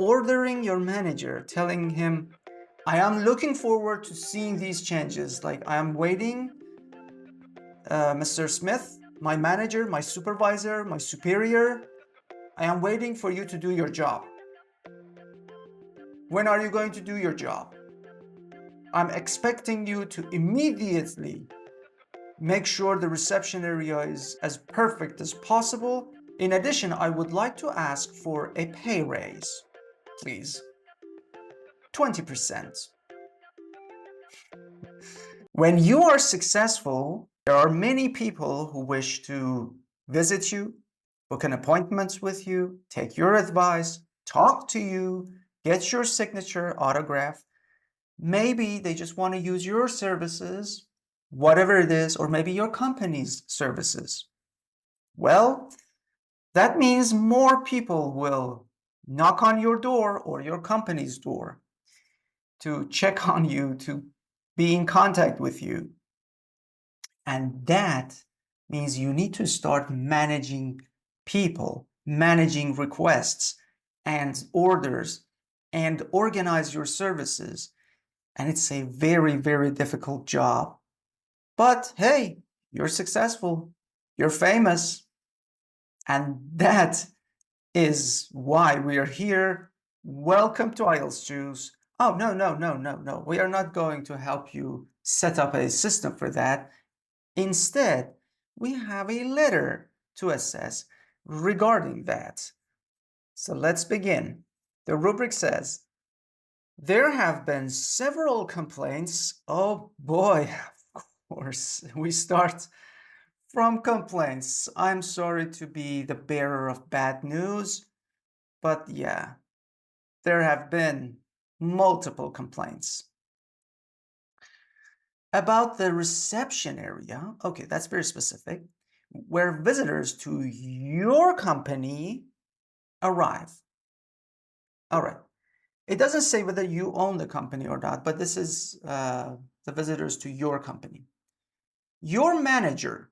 ordering your manager, telling him, I am looking forward to seeing these changes. Like, I am waiting, Mr. Smith, my manager, my supervisor, my superior, I am waiting for you to do your job. When are you going to do your job? I'm expecting you to immediately make sure the reception area is as perfect as possible. In addition, I would like to ask for a pay raise, please. 20%. When you are successful, there are many people who wish to visit you, book an appointment with you, take your advice, talk to you, get your signature autograph. Maybe they just want to use your services, whatever it is, or maybe your company's services. Well, that means more people will knock on your door or your company's door to check on you, to be in contact with you. And that means you need to start managing people, managing requests and orders, and organize your services. And it's a very, very difficult job. But hey, you're successful, you're famous, and that is why we are here. Welcome to IELTS Juice. Oh, no. We are not going to help you set up a system for that. Instead, we have a letter to assess regarding that. So let's begin. The rubric says, there have been several complaints. Oh boy, of course, we start from complaints. I'm sorry to be the bearer of bad news, but yeah, there have been multiple complaints. About the reception area, okay, that's very specific, where visitors to your company arrive. All right. It doesn't say whether you own the company or not, but this is the visitors to your company. Your manager.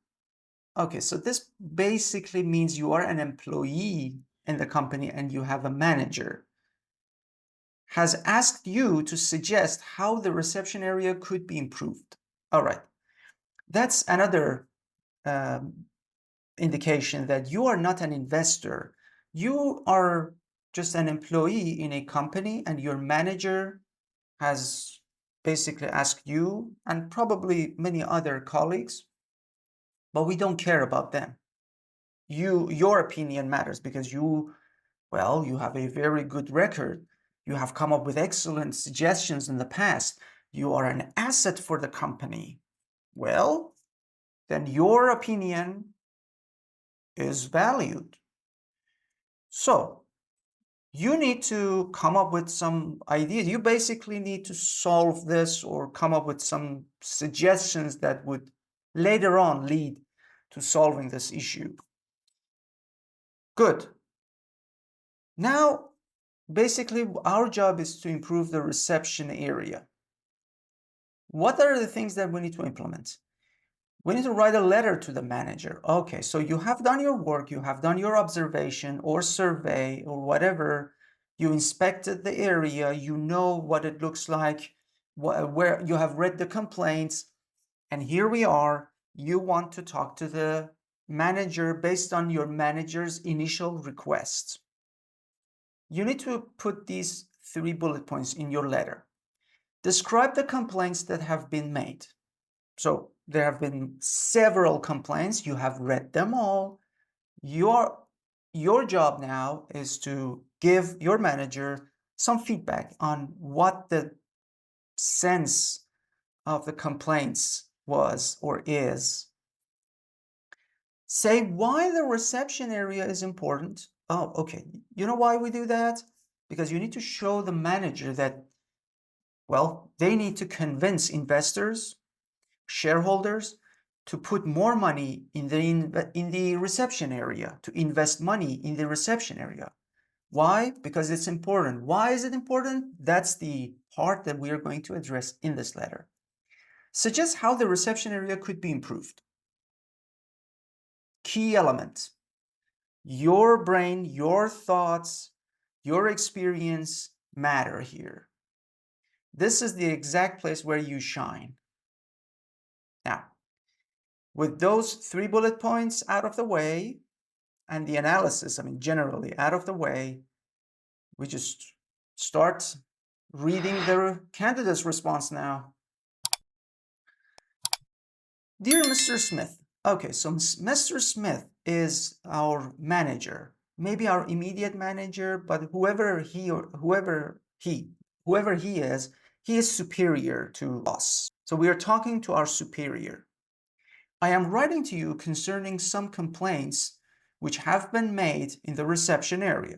Okay, so this basically means you are an employee in the company and you have a manager. Has asked you to suggest how the reception area could be improved. All right. That's another indication that you are not an investor. You are just an employee in a company, and your manager has basically asked you and probably many other colleagues, but we don't care about them. Your opinion matters because you have a very good record. You have come up with excellent suggestions in the past. You are an asset for the company. Well, then your opinion is valued. So you need to come up with some ideas. You basically need to solve this or come up with some suggestions that would later on lead to solving this issue. Good. Now, basically, our job is to improve the reception area. What are the things that we need to implement? We need to write a letter to the manager. Okay, so you have done your work, you have done your observation or survey or whatever. You inspected the area, you know what it looks like, where you have read the complaints, and here we are. You want to talk to the manager based on your manager's initial request. You need to put these 3 bullet points in your letter. Describe the complaints that have been made. So there have been several complaints. You have read them all. Your job now is to give your manager some feedback on what the sense of the complaints was or is. Say why the reception area is important. Oh, okay. You know why we do that? Because you need to show the manager that, they need to convince investors, shareholders, to put more money in the reception area, to invest money in the reception area. Why? Because it's important. Why is it important? That's the part that we are going to address in this letter. Suggest how the reception area could be improved. Key element. Your brain, your thoughts, Your experience matter here. This is the exact place where you shine. Now, with those 3 bullet points out of the way and the analysis, generally out of the way, we just start reading the candidate's response now. Dear Mr. Smith. Okay, so Mr. Smith is our manager, maybe our immediate manager, but whoever he is, he is superior to us. So we are talking to our superior. I am writing to you concerning some complaints which have been made in the reception area.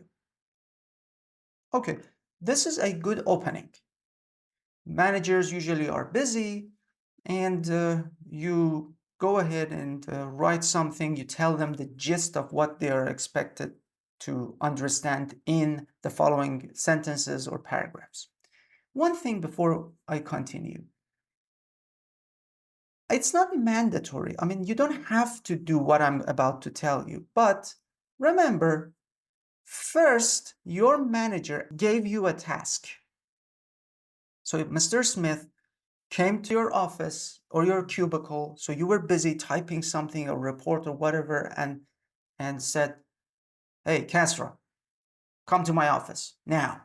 Okay, this is a good opening. Managers usually are busy, and you go ahead and write something. You tell them the gist of what they are expected to understand in the following sentences or paragraphs. One thing before I continue. It's not mandatory. You don't have to do what I'm about to tell you, but remember, first, your manager gave you a task. So Mr. Smith came to your office or your cubicle, so you were busy typing something, a report or whatever, and said, hey, Kasra, come to my office. Now,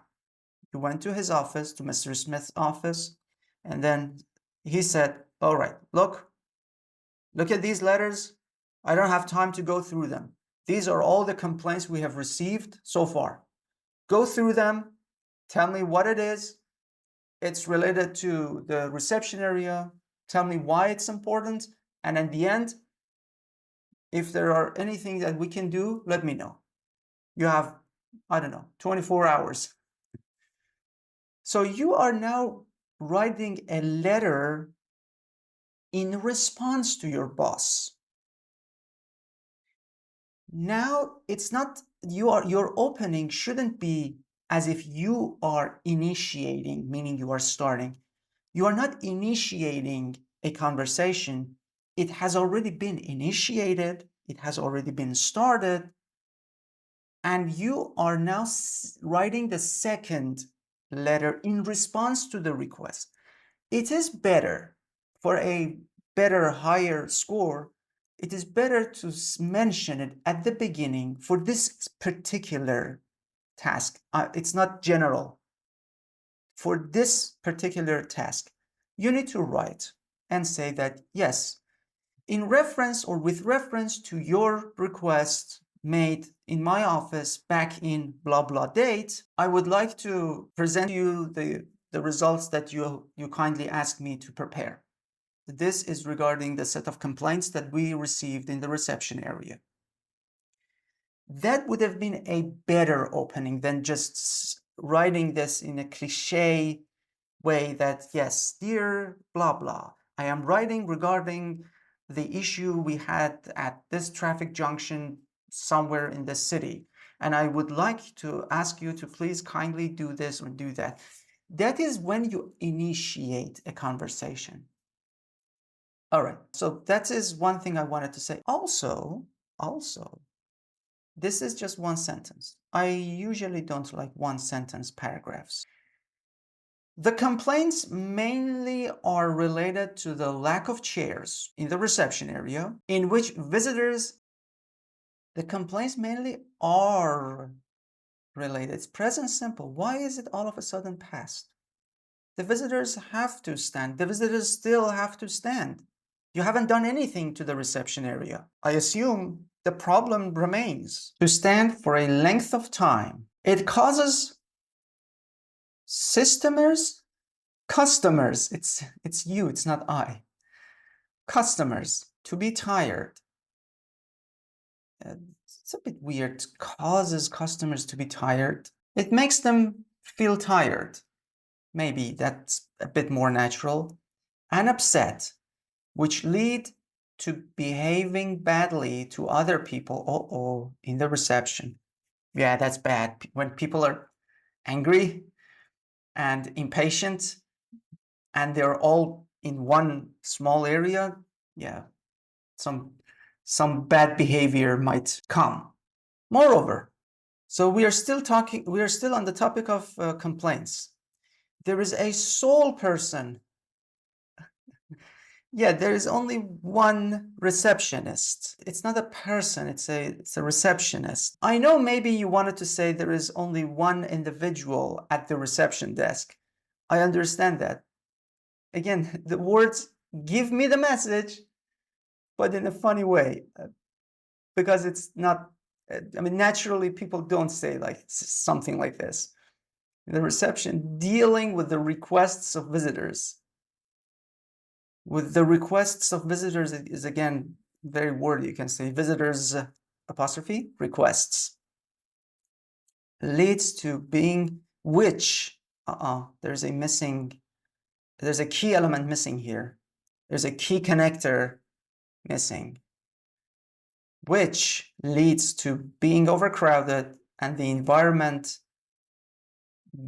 you went to his office, to Mr. Smith's office, and then he said, all right, look at these letters. I don't have time to go through them. These are all the complaints we have received so far. Go through them. Tell me what it is. It's related to the reception area. Tell me why it's important. And at the end, if there are anything that we can do, let me know. You have, 24 hours. So you are now writing a letter in response to your boss. Now, it's not, your opening shouldn't be as if you are initiating, meaning you are starting. You are not initiating a conversation. It has already been initiated. It has already been started. And you are now writing the second letter in response to the request. It is better for a better, higher score. It is better to mention it at the beginning for this particular task. It's not general. For this particular task, you need to write and say that, yes, in reference or with reference to your request made in my office back in blah blah date, I would like to present you the results that you kindly asked me to prepare. This is regarding the set of complaints that we received in the reception area. That would have been a better opening than just writing this in a cliche way that, yes, dear blah blah, I am writing regarding the issue we had at this traffic junction somewhere in the city, and I would like to ask you to please kindly do this or do that. That is when you initiate a conversation. All right, so that is one thing I wanted to say. Also, this is just one sentence. I usually don't like one sentence paragraphs. The complaints mainly are related to the lack of chairs in the reception area in which visitors, the complaints mainly are related. It's present simple. Why is it all of a sudden past? The visitors have to stand. The visitors still have to stand. You haven't done anything to the reception area. I assume the problem remains to stand for a length of time. It causes customers, it's you, it's not I. Customers to be tired. It's a bit weird. Causes customers to be tired. It makes them feel tired. Maybe that's a bit more natural. And upset, which lead to behaving badly to other people. In the reception. Yeah, that's bad. When people are angry and impatient and they're all in one small area, yeah, some bad behavior might come. Moreover, So we are still on the topic of complaints. There is a sole person. Yeah, there is only one receptionist. It's not a person, it's a receptionist. I know maybe you wanted to say there is only one individual at the reception desk. I understand that. Again, the words give me the message, but in a funny way, because it's not, I mean, naturally people don't say like something like this. The reception, dealing with the requests of visitors. With the requests of visitors is again very wordy. You can say visitors apostrophe requests leads to being which. There's a key element missing here. There's a key connector missing, which leads to being overcrowded and the environment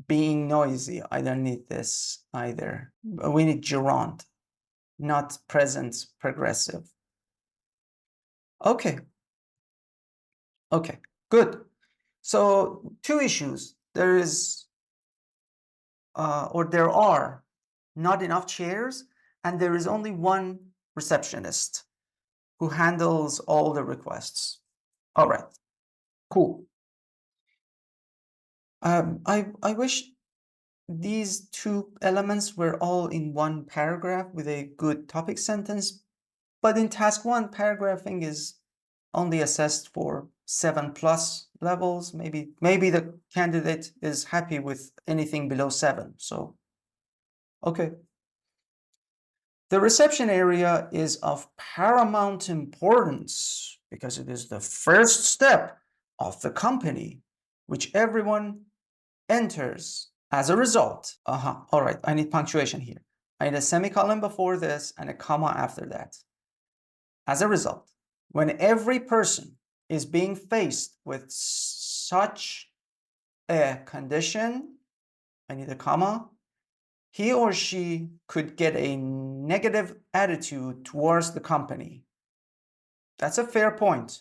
being noisy. I don't need this either. We need gerund, not present progressive. Okay, good. So two issues. There are not enough chairs, and there is only one receptionist who handles all the requests. All right, cool. I wish these two elements were all in one paragraph with a good topic sentence, but in task 1, paragraphing is only assessed for 7+ levels. Maybe the candidate is happy with anything below 7. So, okay. The reception area is of paramount importance because it is the first step of the company, which everyone enters. As a result, all right, I need punctuation here. I need a semicolon before this and a comma after that. As a result, when every person is being faced with such a condition, I need a comma, he or she could get a negative attitude towards the company. That's a fair point.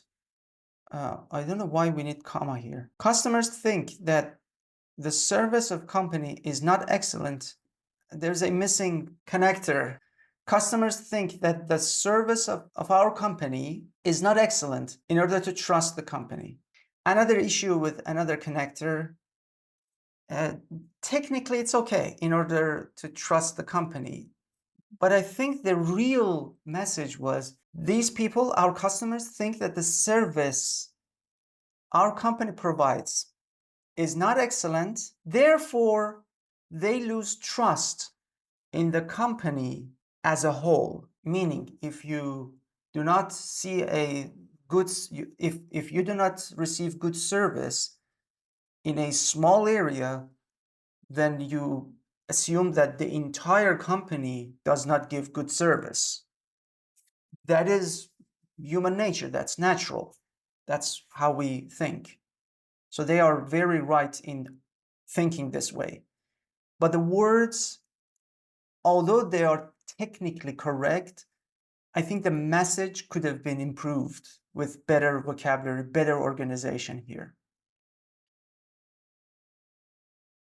I don't know why we need comma here. Customers think that the service of company is not excellent. There's a missing connector. Customers think that the service of our company is not excellent in order to trust the company. Another issue with another connector, technically it's okay in order to trust the company. But I think the real message was these people, our customers, think that the service our company provides is not excellent. Therefore, they lose trust in the company as a whole. Meaning, if you do not see if you do not receive good service in a small area, then you assume that the entire company does not give good service. That is human nature. That's natural. That's how we think. So they are very right in thinking this way. But the words, although they are technically correct, I think the message could have been improved with better vocabulary, better organization here.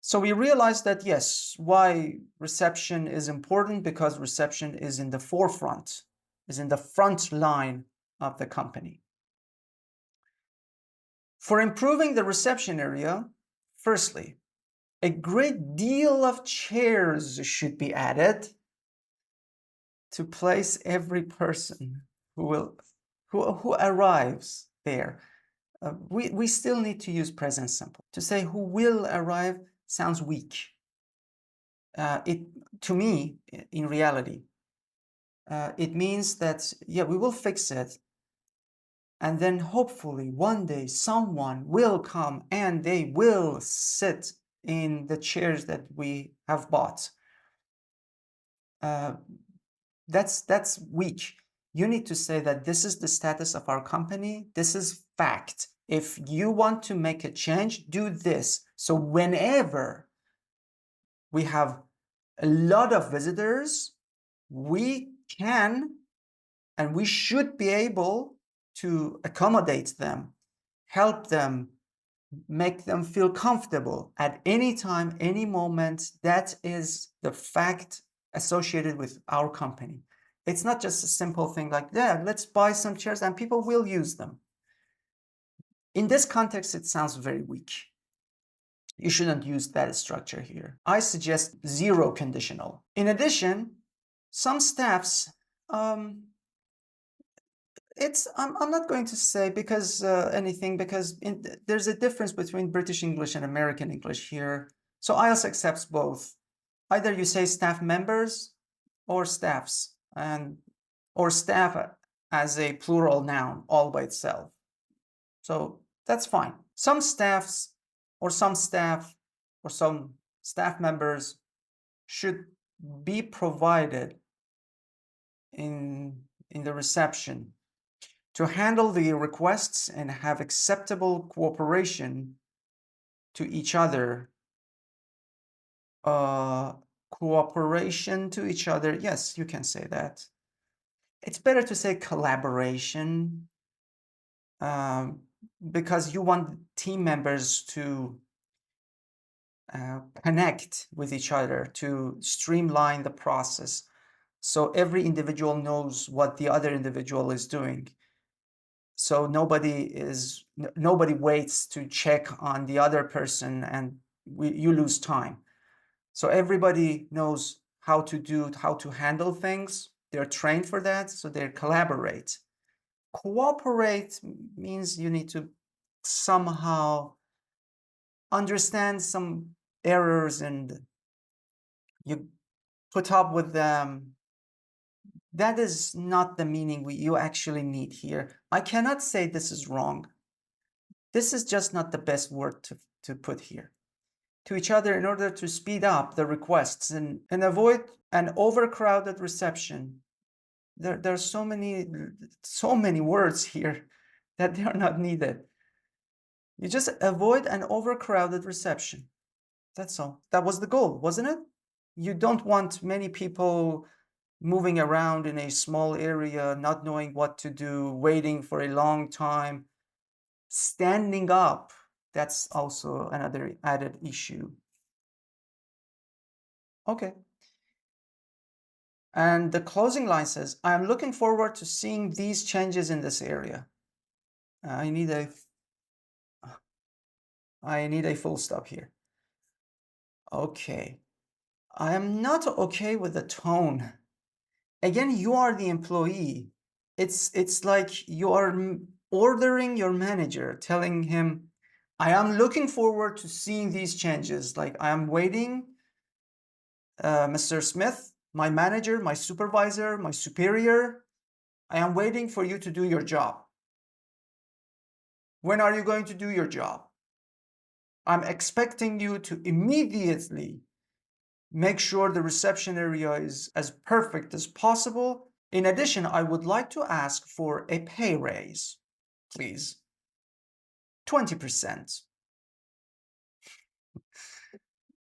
So we realized that, yes, why reception is important, because reception is in the forefront, is in the front line of the company. For improving the reception area, firstly, a great deal of chairs should be added to place every person who arrives there. We still need to use present simple. To say who will arrive sounds weak. To me, in reality, it means that, yeah, we will fix it. And then hopefully one day someone will come and they will sit in the chairs that we have bought. That's weak. You need to say that this is the status of our company. This is fact. If you want to make a change, do this. So whenever we have a lot of visitors, we can and we should be able to accommodate them, help them make them feel comfortable at any time, any moment. That is the fact associated with our company. It's not just a simple thing like, yeah, let's buy some chairs and people will use them. In this context, it sounds very weak. You shouldn't use that structure here. I suggest zero conditional. In addition, some staffs, I'm not going to say because anything, because there's a difference between British English and American English here. So IELTS accepts both. Either you say staff members or staffs, or staff as a plural noun all by itself. So that's fine. Some staffs or some staff or some staff members should be provided in the reception to handle the requests and have acceptable cooperation to each other. Cooperation to each other, yes, you can say that. It's better to say collaboration, because you want team members to connect with each other, to streamline the process, so every individual knows what the other individual is doing. So nobody waits to check on the other person and you lose time. So everybody knows how to handle things. They're trained for that, so they collaborate. Cooperate means you need to somehow understand some errors and you put up with them. That is not the meaning you actually need here. I cannot say this is wrong. This is just not the best word to put here. To each other in order to speed up the requests and avoid an overcrowded reception. There are so many words here that they are not needed. You just avoid an overcrowded reception. That's all. That was the goal, wasn't it? You don't want many people moving around in a small area, not knowing what to do, waiting for a long time, standing up. That's also another added issue. Okay. And the closing line says, I am looking forward to seeing these changes in this area. I need a full stop here. Okay. I am not okay with the tone. Again, you are the employee. It's like you are ordering your manager, telling him, I am looking forward to seeing these changes. Like, I am waiting, Mr. Smith, my manager, my supervisor, my superior, I am waiting for you to do your job. When are you going to do your job? I'm expecting you to immediately make sure the reception area is as perfect as possible. In addition, I would like to ask for a pay raise, please. 20%.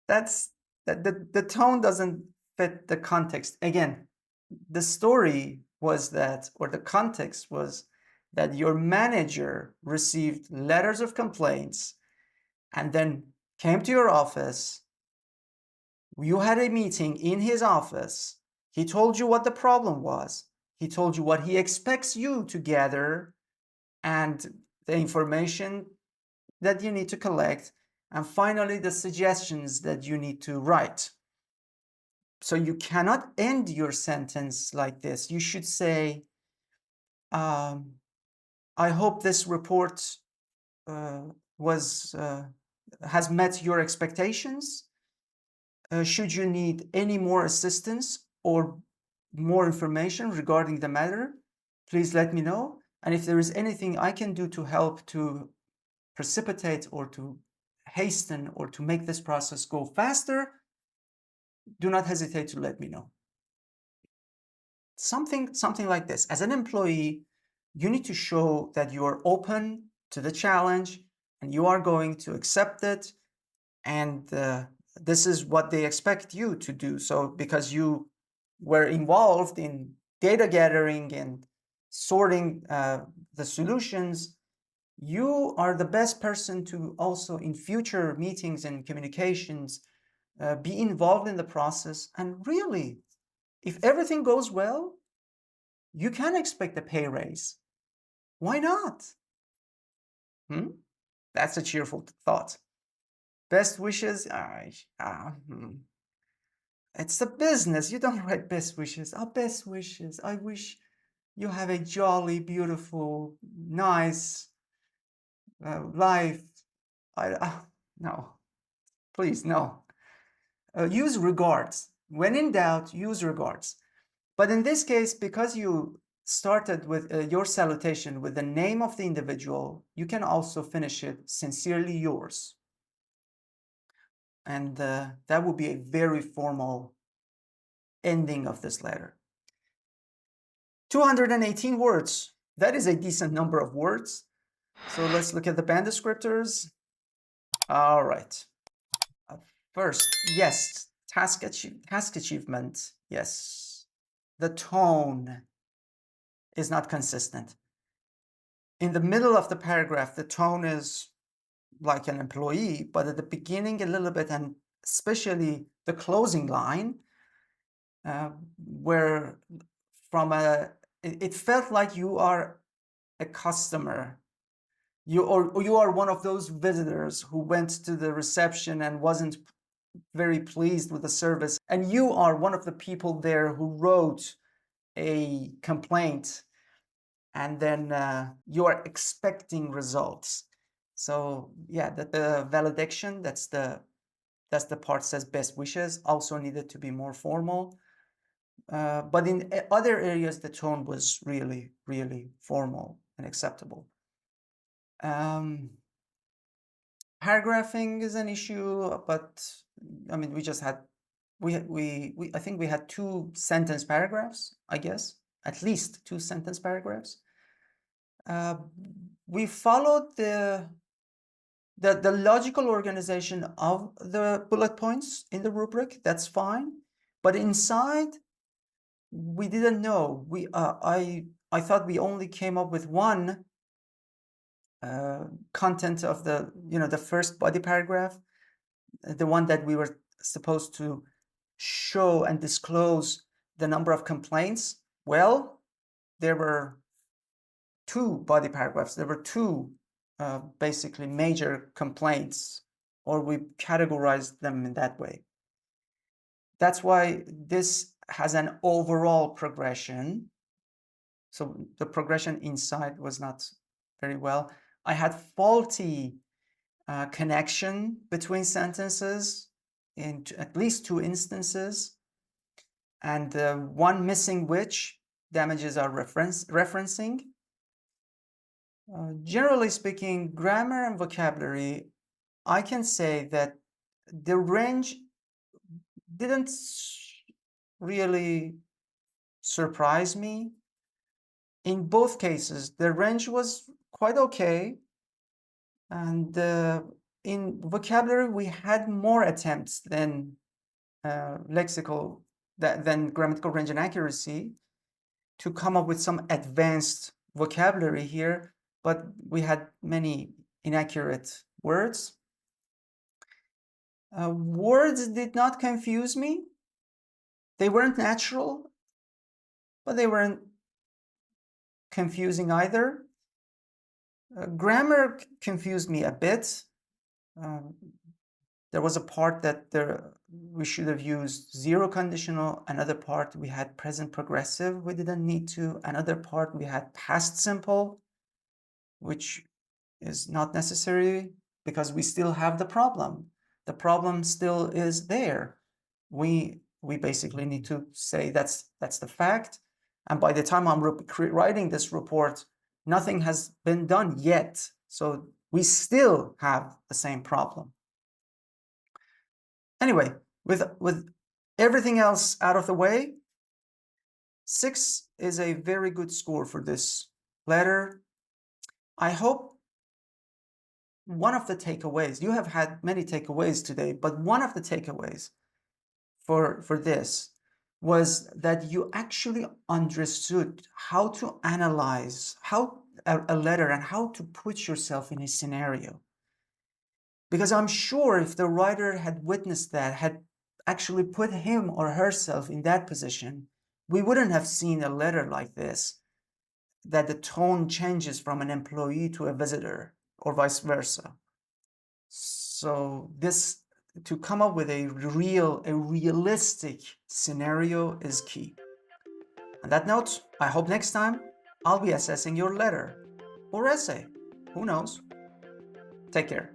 The tone doesn't fit the context. Again, the story was that, or the context was that your manager received letters of complaints and then came to your office. You had a meeting in his office. He told you what the problem was. He told you what he expects you to gather and the information that you need to collect, and finally the suggestions that you need to write. So you cannot end your sentence like this. You should say, I hope this report has met your expectations. Should you need any more assistance or more information regarding the matter, please let me know. And if there is anything I can do to help to precipitate or to hasten or to make this process go faster, do not hesitate to let me know. Something like this. As an employee, you need to show that you are open to the challenge and you are going to accept it, and this is what they expect you to do. So because you were involved in data gathering and sorting the solutions, You are the best person to also in future meetings and communications be involved in the process. And really, if everything goes well, you can expect a pay raise. Why not? That's a cheerful thought. Best wishes. It's a business. You don't write best wishes. Oh, best wishes. I wish you have a jolly, beautiful, nice life. No, please, no. Use regards. When in doubt, use regards. But in this case, because you started with your salutation with the name of the individual, you can also finish it sincerely yours. And that would be a very formal ending of this letter. 218 words. That is a decent number of words. So let's look at the band descriptors. All right. First, yes, task achievement. Yes. The tone is not consistent. In the middle of the paragraph, the tone is like an employee, but at the beginning a little bit, and especially the closing line, where it felt like you are a customer. You are one of those visitors who went to the reception and wasn't very pleased with the service, and you are one of the people there who wrote a complaint, and then you are expecting results. So yeah, the valediction, that's the part says best wishes, also needed to be more formal. But in other areas, the tone was really, really formal and acceptable. Paragraphing is an issue, but I mean, we just had, I think we had 2 sentence paragraphs, I guess, at least 2 sentence paragraphs. We followed the logical organization of the bullet points in the rubric. That's fine, but inside we didn't know. I thought we only came up with one content of the first body paragraph, the one that we were supposed to show and disclose the number of complaints. Well, there were 2 body paragraphs. There were 2 basically major complaints, or we categorized them in that way. That's why this has an overall progression. So the progression inside was not very well. I had faulty connection between sentences in at least 2 instances, and one missing which damages our referencing. Generally speaking, grammar and vocabulary, I can say that the range didn't really surprise me. In both cases, the range was quite okay. And in vocabulary, we had more attempts than lexical, than grammatical range and accuracy to come up with some advanced vocabulary here, but we had many inaccurate words. Words did not confuse me. They weren't natural, but they weren't confusing either. Grammar confused me a bit. There was a part that we should have used zero conditional. Another part we had present progressive. We didn't need to. Another part we had past simple, which is not necessary because we still have the problem. The problem still is there. We basically need to say that's the fact. And by the time I'm writing this report, nothing has been done yet. So we still have the same problem. Anyway, with everything else out of the way, 6 is a very good score for this letter. I hope one of the takeaways, you have had many takeaways today, but one of the takeaways for this was that you actually understood how to analyze, how a letter and how to put yourself in a scenario. Because I'm sure if the writer had witnessed that, had actually put him or herself in that position, we wouldn't have seen a letter like this, that the tone changes from an employee to a visitor or vice versa. So this, to come up with a realistic scenario is key. On that note, I hope next time I'll be assessing your letter or essay. Who knows? Take care.